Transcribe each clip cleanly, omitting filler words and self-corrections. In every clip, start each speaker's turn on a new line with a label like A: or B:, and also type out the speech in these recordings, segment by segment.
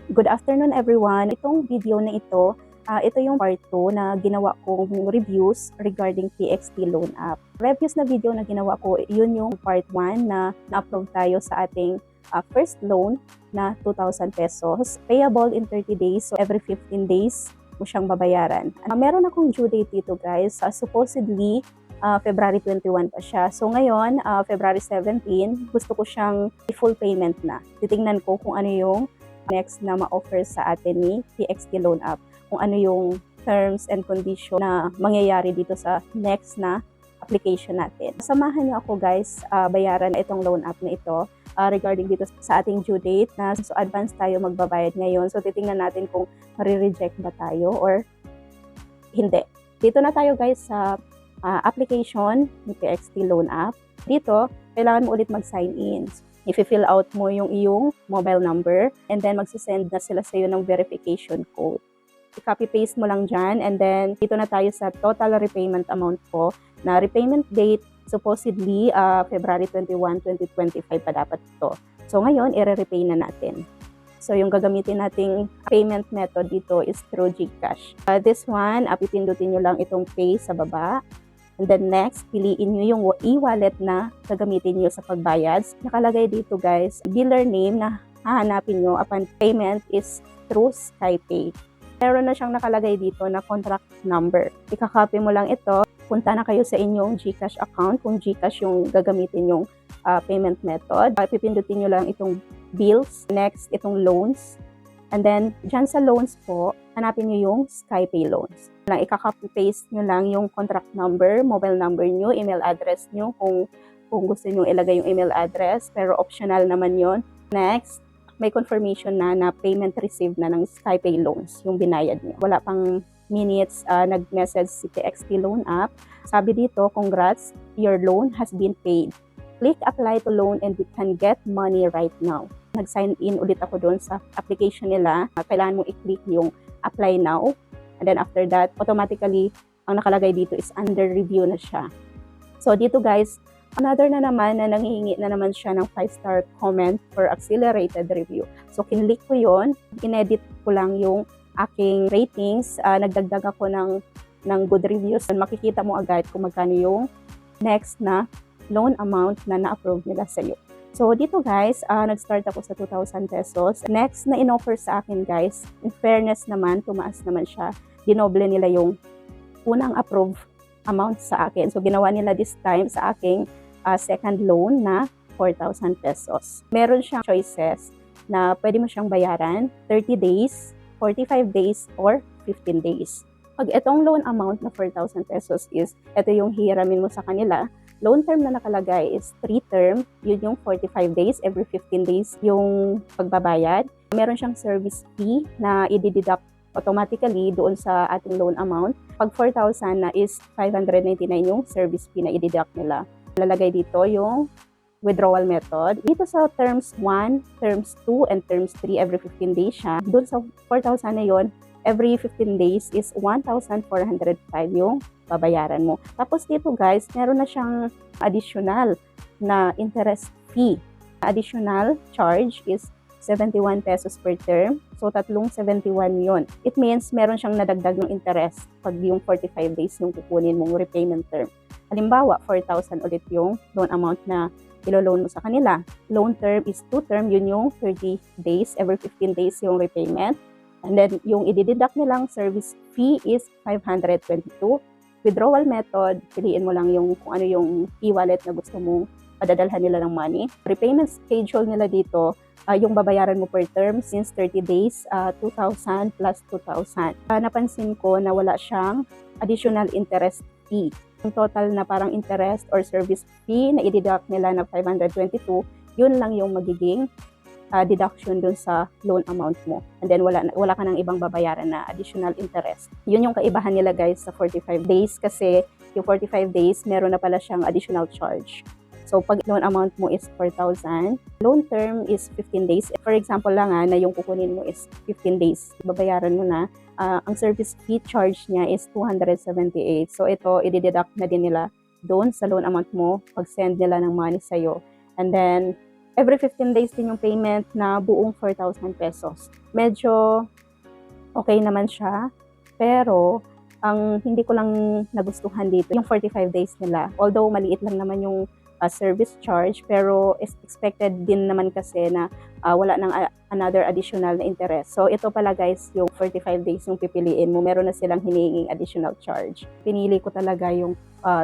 A: Good afternoon everyone. Itong video na ito yung part 2 na ginawa kong reviews regarding PXT Loan App. Previous na video na ginawa ko, yun yung part 1 na na-approve tayo sa ating first loan na 2,000 pesos. Payable in 30 days, so every 15 days mo siyang babayaran. Meron akong due date dito guys, supposedly February 21 pa siya. So ngayon, February 17, gusto ko siyang full payment na. Titingnan ko kung ano yung next na ma-offer sa atin ni PXT Loan App. Kung ano yung terms and condition na mangyayari dito sa next na application natin. Samahan niyo ako guys, bayaran itong loan app na ito regarding dito sa ating due date na so advance tayo magbabayad ngayon. So titingnan natin kung marireject ba tayo or hindi. Dito na tayo guys sa application ni PXT Loan App. Dito, kailangan mo ulit mag-sign in. I-fill out mo yung iyong mobile number and then magsisend na sila sa'yo ng verification code. I-copy-paste mo lang dyan and then dito na tayo sa total repayment amount ko na repayment date supposedly February 21, 2025 pa dapat ito. So ngayon, i-repay na natin. So yung gagamitin nating payment method dito is through GCash. This one, pipindutin nyo lang itong pay sa baba. And then next, piliin nyo yung e-wallet na gagamitin nyo sa pagbayad. Nakalagay dito guys, biller name na hahanapin nyo upon payment is through SkyPay. Meron na siyang nakalagay dito na contract number. Ika-copy mo lang ito. Punta na kayo sa inyong GCash account kung GCash yung gagamitin yung payment method. Pipindutin nyo lang itong bills. Next, itong loans. And then, dyan sa loans po, hanapin nyo yung SkyPay loans. Ika-copy-paste nyo lang yung contract number, mobile number nyo, email address nyo kung gusto nyo ilagay yung email address. Pero optional naman yon. Next, may confirmation na payment received na ng SkyPay loans, yung binayad nyo. Wala pang minutes, nag-message si PXT Loan App. Sabi dito, congrats, your loan has been paid. Click apply to loan and you can get money right now. Nag-sign in ulit ako doon sa application nila. Kailangan mo i-click yung apply now. And then after that, automatically, ang nakalagay dito is under review na siya. So dito guys, another na naman na nanghihingi na naman siya ng 5-star comment for accelerated review. So kinlik ko yon, inedit ko lang yung aking ratings, nagdagdag ako ng good reviews. Makikita mo agad kung magkano yung next na loan amount na na-approve nila sa iyo. So dito guys, nag-start ako sa 2,000 pesos. Next na in-offer sa akin guys, in fairness naman, tumaas naman siya. Dinoble nila yung unang approve amount sa akin. So ginawa nila this time sa aking second loan na 4,000 pesos. Meron siyang choices na pwede mo siyang bayaran 30 days, 45 days, or 15 days. Pag itong loan amount na 4,000 pesos is, ito yung hihiramin mo sa kanila. Loan term na nakalagay is 3 term, yun yung 45 days, every 15 days yung pagbabayad. Meron siyang service fee na i-deduct automatically doon sa ating loan amount. Pag 4,000 na is 599 yung service fee na i-deduct nila. Lalagay dito yung withdrawal method. Dito sa terms 1, terms 2, and terms 3 every 15 days siya. Doon sa 4,000 na yun, every 15 days is 1,405 yung babayaran mo. Tapos dito guys, meron na siyang additional na interest fee. Additional charge is 71 pesos per term. So, tatlong 71 yun. It means meron siyang nadagdag ng interest pag yung 45 days yung kukunin mong repayment term. Halimbawa, 4,000 ulit yung loan amount na ilo-loan mo sa kanila. Loan term is 2 term, yun yung 30 days, every 15 days yung repayment. And then, yung i-deduct nilang service fee is 522. Withdrawal method, piliin mo lang yung kung ano yung e-wallet na gusto mong padadalhan nila ng money. Repayment schedule nila dito, yung babayaran mo per term since 30 days, 2,000 plus 2,000. Napansin ko na wala siyang additional interest fee. Yung total na parang interest or service fee na i-deduct nila na 522, yun lang yung magiging deduction dun sa loan amount mo. And then wala ka nang ibang babayaran na additional interest. Yun yung kaibahan nila guys sa 45 days kasi yung 45 days meron na pala siyang additional charge. So, pag loan amount mo is 4,000, loan term is 15 days. For example lang na yung kukunin mo is 15 days. Babayaran mo na. Ang service fee charge niya is 278. So, ito, i-deduct na din nila doon sa loan amount mo pag send nila ng money sa'yo. And then, every 15 days din yung payment na buong 4,000 pesos. Medyo okay naman siya, pero ang hindi ko lang nagustuhan dito, yung 45 days nila. Although maliit lang naman yung service charge, pero expected din naman kasi na wala nang another additional na interest. So ito pala guys, yung 45 days yung pipiliin mo, meron na silang hinihinging additional charge. Pinili ko talaga yung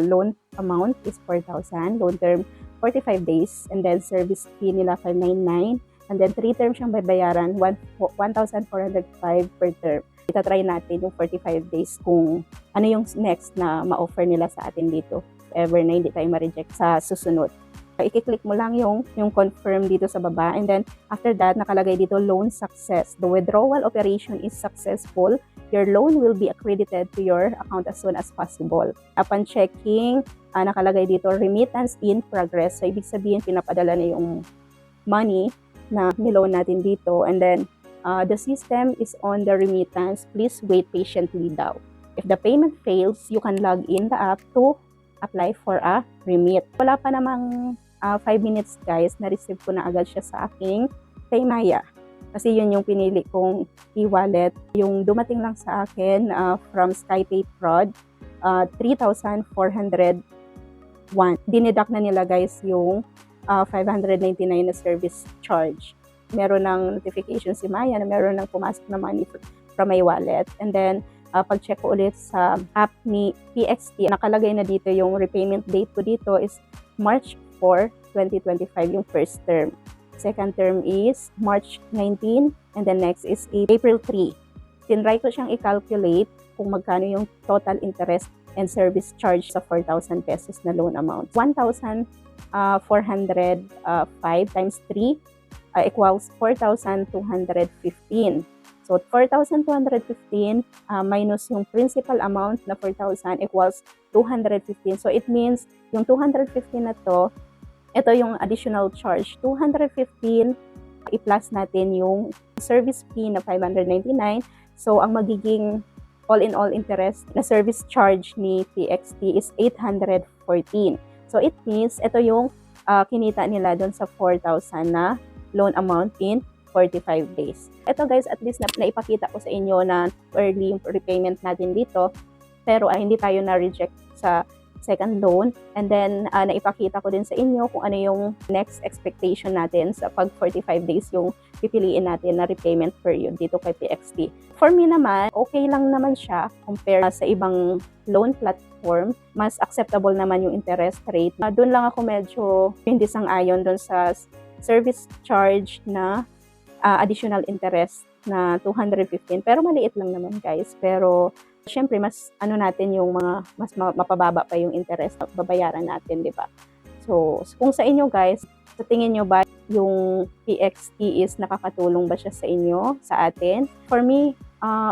A: loan amount is 4,000, loan term 45 days, and then service fee nila 599, and then 3 terms siyang babayaran, 1,405 per term. Itatry natin yung 45 days kung ano yung next na ma-offer nila sa atin dito. If ever na hindi tayo ma-reject sa susunod. I-click mo lang yung confirm dito sa baba, and then after that, nakalagay dito loan success. The withdrawal operation is successful. Your loan will be accredited to your account as soon as possible. Upon checking, nakalagay dito remittance in progress. So ibig sabihin, pinapadala na yung money na niloan natin dito, and then the system is on the remittance. Please wait patiently daw. If the payment fails, you can log in the app to apply for a remit. Wala pa namang 5 minutes guys, na-receive ko na agad siya sa aking PayMaya. Kasi yun yung pinili kong e-wallet. Yung dumating lang sa akin from SkyPay Fraud, 3,401. Dineduct na nila guys yung 599 na service charge. Meron ng notification si Maya na meron ng pumasok na money from my wallet. And then, pag-check ko ulit sa app ni PXT, nakalagay na dito yung repayment date ko dito is March 4, 2025, yung first term. Second term is March 19, and then next is April 3. Tinry ko siyang i-calculate kung magkano yung total interest and service charge sa 4,000 pesos na loan amount. 1,405 times 3 equals 4,215. So, 4,215 minus yung principal amount na 4,000 equals 215. So, it means yung 215 na to, ito yung additional charge. 215, i-plus natin yung service fee na 599. So, ang magiging all-in-all interest na service charge ni PXT is 814. So, it means ito yung kinita nila doon sa 4,000 na loan amount in 45 days. Ito guys, at least naipakita ko sa inyo na early repayment natin dito, pero hindi tayo na-reject sa second loan. And then, naipakita ko din sa inyo kung ano yung next expectation natin sa pag 45 days yung pipiliin natin na repayment period dito kay PXT. For me naman, okay lang naman siya compared sa ibang loan platform. Mas acceptable naman yung interest rate. Doon lang ako medyo hindi sang-ayon doon sa service charge na additional interest na 215. Pero maliit lang naman guys. Pero syempre mas natin yung mga mas mapababa pa yung interest na babayaran natin, di ba? So kung sa inyo guys, sa tingin nyo ba yung PXT is nakakatulong ba siya sa inyo, sa atin? For me,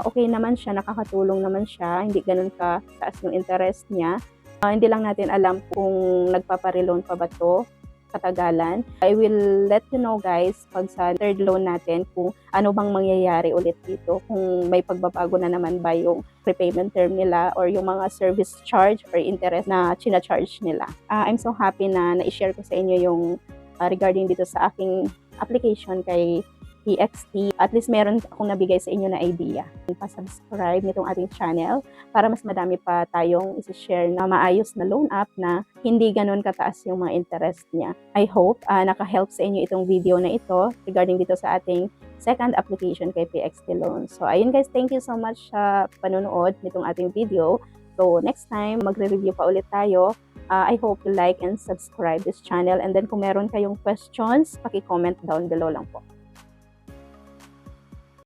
A: okay naman siya, nakakatulong naman siya. Hindi ganun ka taas yung interest niya. Hindi lang natin alam kung nagpapareloan pa ba to katagalan. I will let you know guys pag sa third loan natin kung ano bang mangyayari ulit dito, kung may pagbabago na naman ba yung prepayment term nila or yung mga service charge or interest na china-charge nila. I'm so happy na na-share ko sa inyo yung regarding dito sa aking application kay PXT. At least meron akong nabigay sa inyo na idea. Pa-subscribe nitong ating channel para mas madami pa tayong isi-share na maayos na loan app na hindi ganun kataas yung mga interest niya. I hope naka-help sa inyo itong video na ito regarding dito sa ating second application kay PXT Loan. So ayun guys, thank you so much sa panonood nitong ating video. So next time, magre-review pa ulit tayo. I hope you like and subscribe this channel. And then kung meron kayong questions, paki-comment down below lang po.